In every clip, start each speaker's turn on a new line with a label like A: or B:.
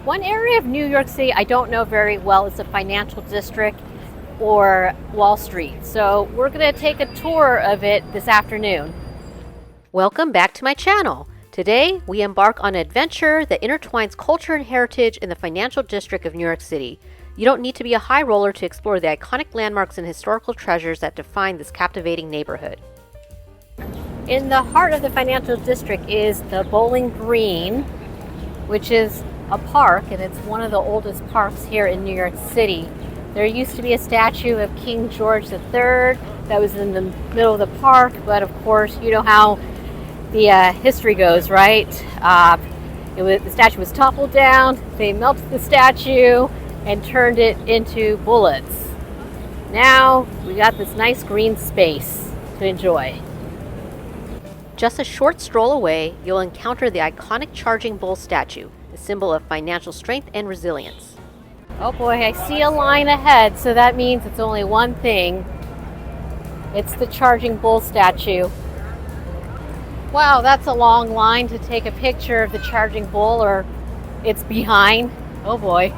A: One area of New York City I don't know very well is the financial district or Wall Street. So we're going to take a tour of it this afternoon. Welcome back to my channel. Today we embark on an adventure that intertwines culture and heritage in the financial district of New York City. You don't need to be a high roller to explore the iconic landmarks and historical treasures that define this captivating neighborhood. In the heart of the financial district is the Bowling Green, which is a park, and it's one of the oldest parks here in New York City. There used to be a statue of King George III that was in the middle of the park, but of course, you know how the history goes, right? The statue was toppled down, they melted the statue and turned it into bullets. Now we got this nice green space to enjoy. Just a short stroll away, you'll encounter the iconic charging bull statue, a symbol of financial strength and resilience. Oh boy, I see a line ahead, so that means it's only one thing. It's the charging bull statue. Wow, that's a long line to take a picture of the charging bull, or it's behind. Oh boy.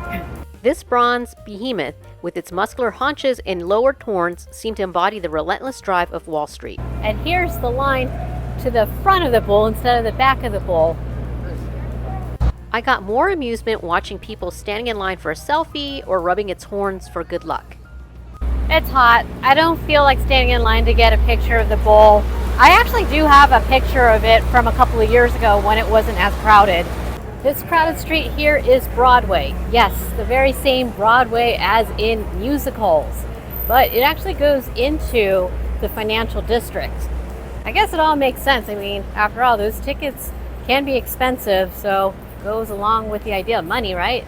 A: This bronze behemoth, with its muscular haunches and lowered horns, seem to embody the relentless drive of Wall Street. And here's the line to the front of the bull instead of the back of the bull. I got more amusement watching people standing in line for a selfie or rubbing its horns for good luck. It's hot. I don't feel like standing in line to get a picture of the bull. I actually do have a picture of it from a couple of years ago when it wasn't as crowded. This crowded street here is Broadway. Yes, the very same Broadway as in musicals. But it actually goes into the financial district. I guess it all makes sense. I mean, after all, those tickets can be expensive, so goes along with the idea of money, right?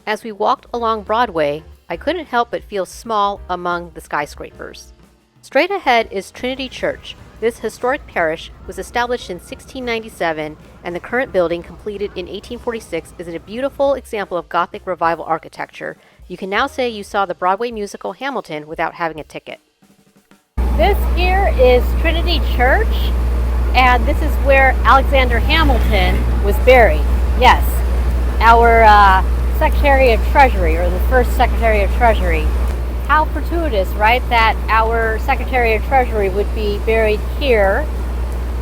A: As we walked along Broadway, I couldn't help but feel small among the skyscrapers. Straight ahead is Trinity Church. This historic parish was established in 1697, and the current building, completed in 1846, is a beautiful example of Gothic revival architecture. You can now say you saw the Broadway musical Hamilton without having a ticket. This here is Trinity Church, and this is where Alexander Hamilton was buried. Yes, our Secretary of Treasury, or the first Secretary of Treasury. How fortuitous, right, that our Secretary of Treasury would be buried here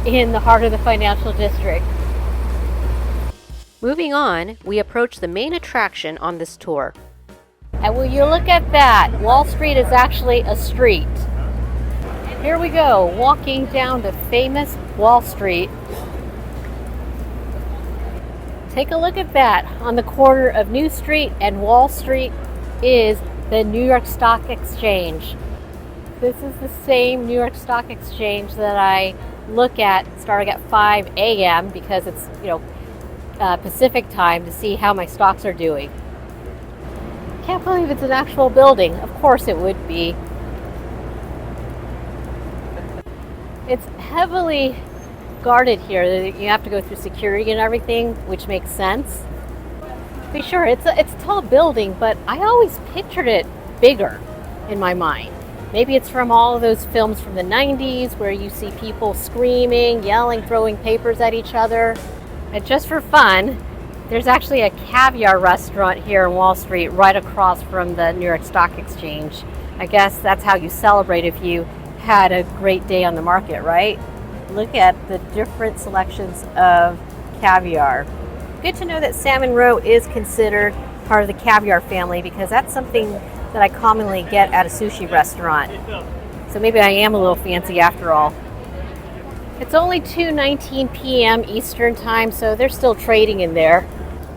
A: in the heart of the financial district. Moving on, we approach the main attraction on this tour. And will you look at that? Wall Street is actually a street. Here we go, walking down the famous Wall Street. Take a look at that. On the corner of New Street and Wall Street is the New York Stock Exchange. This is the same New York Stock Exchange that I look at starting at 5 a.m. because it's, Pacific time, to see how my stocks are doing. Can't believe it's an actual building. Of course it would be. It's heavily guarded here. You have to go through security and everything, which makes sense. Be sure, it's a tall building, but I always pictured it bigger in my mind. Maybe it's from all of those films from the 90s where you see people screaming, yelling, throwing papers at each other. And just for fun, there's actually a caviar restaurant here in Wall Street right across from the New York Stock Exchange. I guess that's how you celebrate if you had a great day on the market, right? Look at the different selections of caviar. Good to know that salmon roe is considered part of the caviar family, because that's something that I commonly get at a sushi restaurant. So maybe I am a little fancy after all. It's only 2:19 p.m. Eastern time, so they're still trading in there.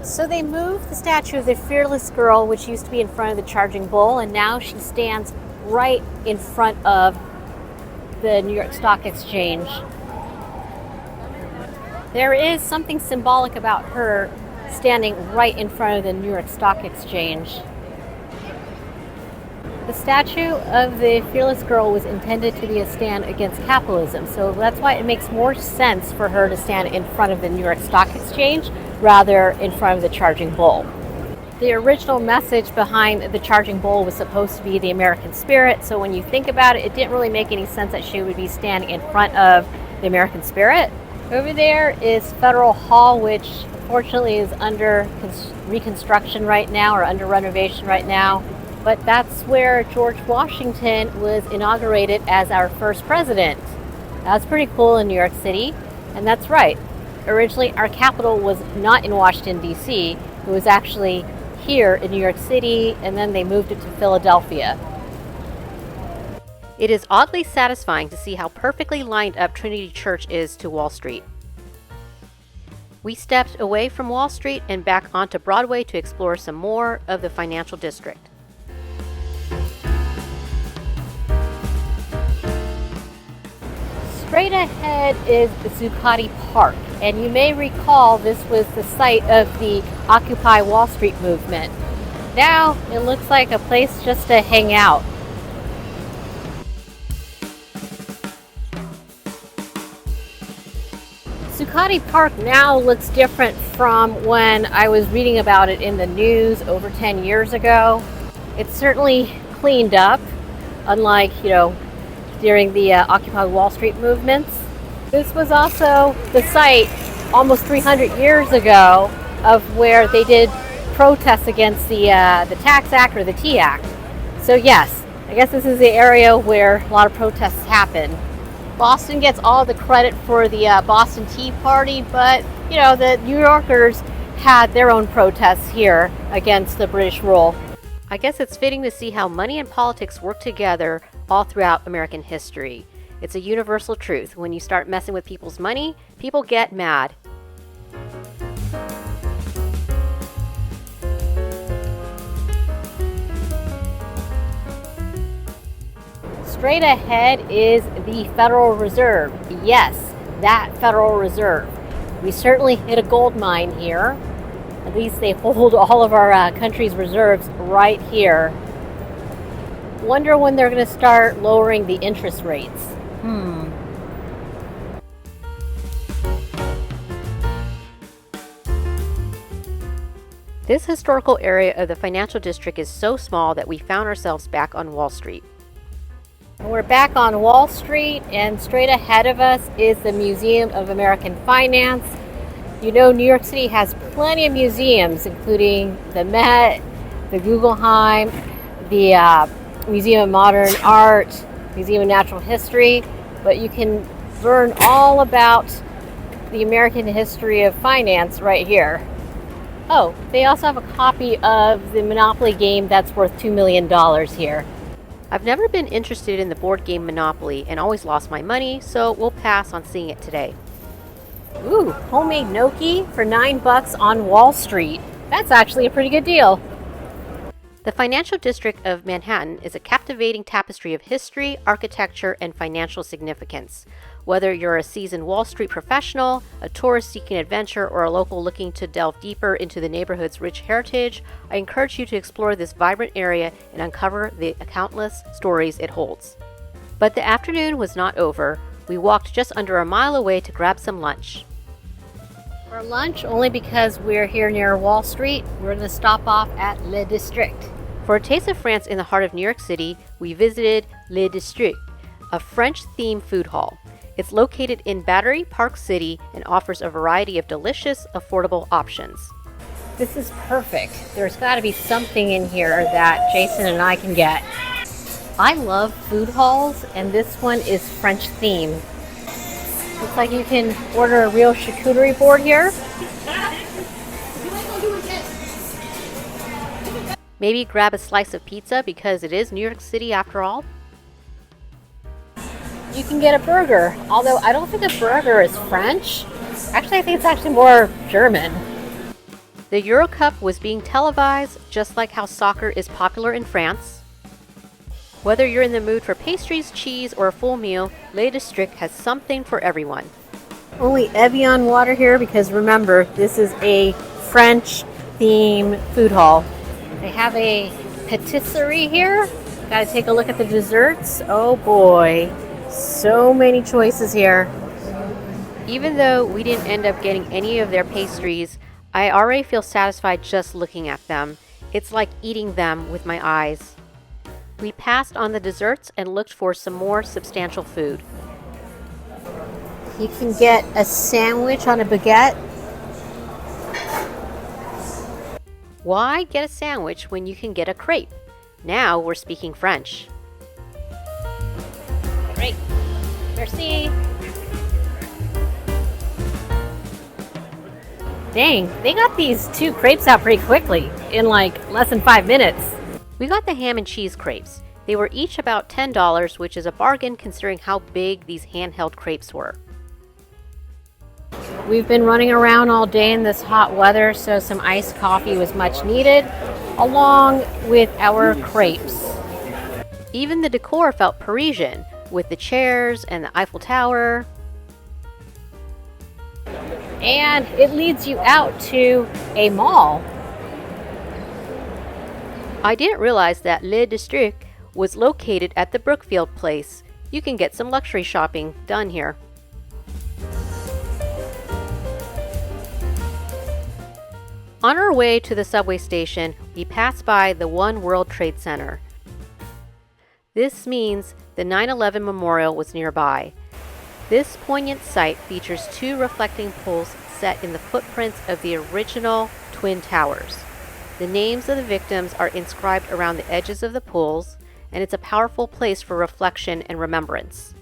A: So they moved the statue of the fearless girl, which used to be in front of the charging bull, and now she stands right in front of the New York Stock Exchange. There is something symbolic about her standing right in front of the New York Stock Exchange. The statue of the fearless girl was intended to be a stand against capitalism, so that's why it makes more sense for her to stand in front of the New York Stock Exchange rather in front of the charging bull. The original message behind the charging bull was supposed to be the American spirit, so when you think about it, it didn't really make any sense that she would be standing in front of the American spirit. Over there is Federal Hall, which unfortunately is under reconstruction right now or under renovation right now. But that's where George Washington was inaugurated as our first president. That's pretty cool in New York City. And that's right. Originally, our capital was not in Washington, D.C. It was actually here in New York City, and then they moved it to Philadelphia. It is oddly satisfying to see how perfectly lined up Trinity Church is to Wall Street. We stepped away from Wall Street and back onto Broadway to explore some more of the financial district. Straight ahead is Zucotti Park, and you may recall this was the site of the Occupy Wall Street movement. Now it looks like a place just to hang out. Zucotti Park now looks different from when I was reading about it in the news over 10 years ago. It's certainly cleaned up, unlike, during the Occupy Wall Street movements. This was also the site almost 300 years ago of where they did protests against the Tax Act or the Tea Act. So yes, I guess this is the area where a lot of protests happen. Boston gets all the credit for the Boston Tea Party, but the New Yorkers had their own protests here against the British rule. I guess it's fitting to see how money and politics work together all throughout American history. It's a universal truth. When you start messing with people's money, people get mad. Straight ahead is the Federal Reserve. Yes, that Federal Reserve. We certainly hit a gold mine here. At least they hold all of our country's reserves right here. Wonder when they're going to start lowering the interest rates. This historical area of the financial district is so small that we found ourselves back on Wall Street. We're back on Wall Street, and straight ahead of us is the Museum of American Finance. New York City has plenty of museums, including the Met, the Guggenheim, the Museum of Modern Art, Museum of Natural History, but you can learn all about the American history of finance right here. Oh, they also have a copy of the Monopoly game that's worth $2 million here. I've never been interested in the board game Monopoly and always lost my money, so we'll pass on seeing it today. Ooh, homemade gnocchi for $9 on Wall Street. That's actually a pretty good deal. The financial district of Manhattan is a captivating tapestry of history, architecture, and financial significance. Whether you're a seasoned Wall Street professional, a tourist seeking adventure, or a local looking to delve deeper into the neighborhood's rich heritage, I encourage you to explore this vibrant area and uncover the countless stories it holds. But the afternoon was not over. We walked just under a mile away to grab some lunch. For lunch, only because we're here near Wall Street, we're going to stop off at Le District. For a taste of France in the heart of New York City, we visited Le District, a French-themed food hall. It's located in Battery Park City and offers a variety of delicious, affordable options. This is perfect. There's got to be something in here that Jason and I can get. I love food halls, and this one is French themed. Looks like you can order a real charcuterie board here. Maybe grab a slice of pizza because it is New York City after all. You can get a burger, although I don't think a burger is French. Actually, I think it's actually more German. The Euro Cup was being televised, just like how soccer is popular in France. Whether you're in the mood for pastries, cheese, or a full meal, Le District has something for everyone. Only Evian water here because remember, this is a French-themed food hall. They have a patisserie here. Gotta take a look at the desserts. Oh boy, so many choices here. Even though we didn't end up getting any of their pastries, I already feel satisfied just looking at them. It's like eating them with my eyes. We passed on the desserts and looked for some more substantial food. You can get a sandwich on a baguette. Why get a sandwich when you can get a crepe? Now we're speaking French. Great. Merci. Dang, they got these 2 crepes out pretty quickly, in like less than 5 minutes. We got the ham and cheese crepes. They were each about $10, which is a bargain considering how big these handheld crepes were. We've been running around all day in this hot weather, so some iced coffee was much needed, along with our crepes. Even the decor felt Parisian, with the chairs and the Eiffel Tower. And it leads you out to a mall. I didn't realize that Le District was located at the Brookfield Place. You can get some luxury shopping done here. On our way to the subway station, we passed by the One World Trade Center. This means the 9/11 memorial was nearby. This poignant site features 2 reflecting pools set in the footprints of the original Twin Towers. The names of the victims are inscribed around the edges of the pools, and it's a powerful place for reflection and remembrance.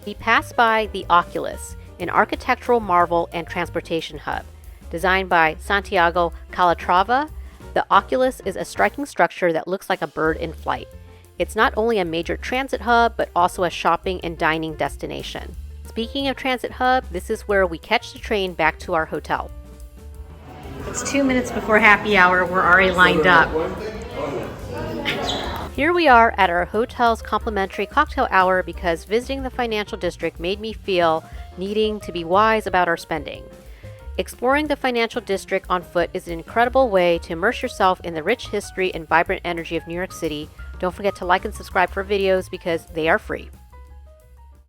A: We passed by the Oculus, an architectural marvel and transportation hub. Designed by Santiago Calatrava, the Oculus is a striking structure that looks like a bird in flight. It's not only a major transit hub, but also a shopping and dining destination. Speaking of transit hub, this is where we catch the train back to our hotel. It's 2 minutes before happy hour. We're already lined up. Here we are at our hotel's complimentary cocktail hour because visiting the financial district made me feel needing to be wise about our spending. Exploring the financial district on foot is an incredible way to immerse yourself in the rich history and vibrant energy of New York City. Don't forget to like and subscribe for videos because they are free.